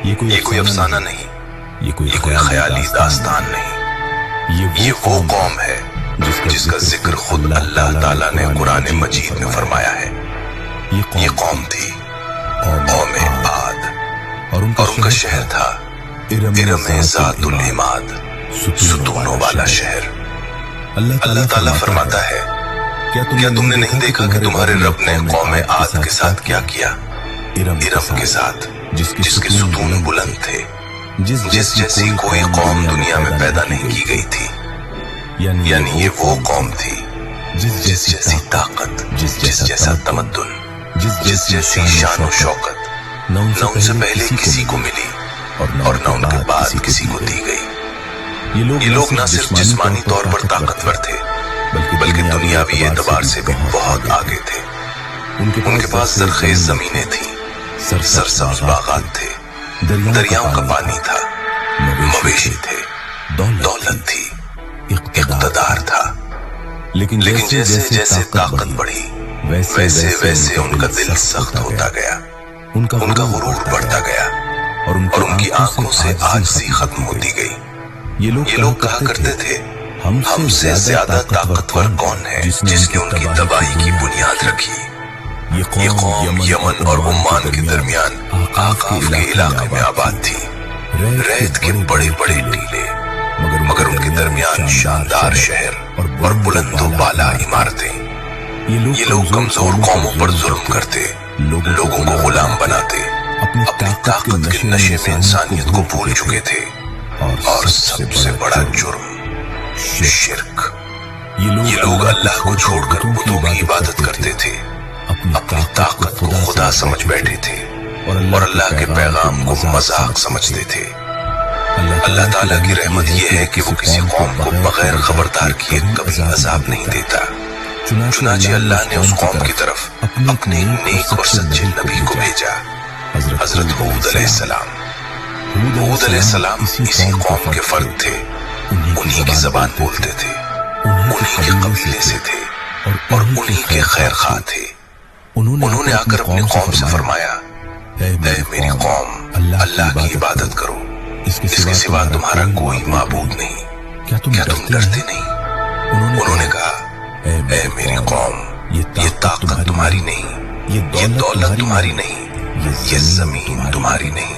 یہ کوئی افسانہ نہیں، یہ کوئی خیالی داستان نہیں، یہ وہ قوم ہے جس کا ذکر خود اللہ تعالیٰ نے قرآن مجید میں فرمایا ہے۔ یہ قوم تھی قوم عاد، اور ان کا شہر تھا ارم ذات العماد، ستونوں والا شہر۔ اللہ تعالیٰ فرماتا ہے، کیا تم نے نہیں دیکھا کہ تمہارے رب نے قوم عاد کے ساتھ کیا کیا؟ ارم کے ساتھ جس کے ستون بلند تھے، جس جیسی کوئی قوم دنیا میں پیدا نہیں کی گئی تھی۔ یعنی یہ وہ قوم تھی جس جیسی طاقت، جس جیسا تمدن، جس جیسی شان و شوکت نہ ان سے پہلے کسی کو ملی اور نہ ان کے بعد کسی کو دی گئی۔ یہ لوگ نہ صرف جسمانی طور پر طاقتور تھے بلکہ دنیاوی اعتبار سے بھی بہت آگے تھے۔ ان کے پاس زرخیز زمینیں تھیں، سرسبز باغات تھے، دریاؤں کا پانی تھا، مویشی تھے، دولت تھی، اقتدار تھا۔ لیکن جیسے جیسے طاقت بڑھی ویسے ان کا دل سخت ہوتا گیا، ان کا غرور بڑھتا گیا، اور ان کی آنکھوں سے عاجزی ختم ہوتی گئی۔ یہ لوگ کہا کرتے تھے، ہم سے زیادہ طاقتور کون ہے جس نے ان کی تباہی کی بنیاد رکھی؟ یہ قوم یمن اور عمان کے درمیان آقاف کے علاقے میں آباد تھی، ریت کے بڑے بڑے ٹیلے، مگر ان کے درمیان شاندار شہر اور بلند و بالا عمارتیں۔ یہ لوگ کمزور قوموں پر ظلم کرتے، لوگوں کو غلام بناتے، اپنی طاقت کے نشے میں انسانیت کو بھول چکے تھے، اور سب سے بڑا جرم شرک۔ یہ لوگ اللہ کو چھوڑ کر بتوں کی عبادت کرتے تھے، اپنی طاقت کو خدا سمجھ بیٹھے تھے، اور اللہ کے پیغام کو مذاق سمجھتے تھے۔ اللہ تعالیٰ کی رحمت یہ ہے کہ وہ کسی قوم کو بغیر خبردار کیے کبھی عذاب نہیں دیتا۔ چنانچہ اللہ نے اس قوم کی طرف اپنے نیک اور سچے نبی کو بھیجا، حضرت ہود علیہ السلام۔ ہود علیہ السلام اسی قوم کے فرد تھے، انہی کی زبان بولتے تھے، انہی کے قبیلے سے تھے، اور انہی کے خیر خواہ تھے۔ انہوں نے آ کر اپنی قوم سے فرمایا، اے میری قوم، اللہ کی عبادت کرو، اس کے سوا تمہارا کوئی معبود نہیں۔ کیا تم ڈرتے نہیں؟ انہوں نے کہا، اے میری قوم، یہ طاقت تمہاری نہیں، یہ دولت تمہاری نہیں، یہ زمین تمہاری نہیں،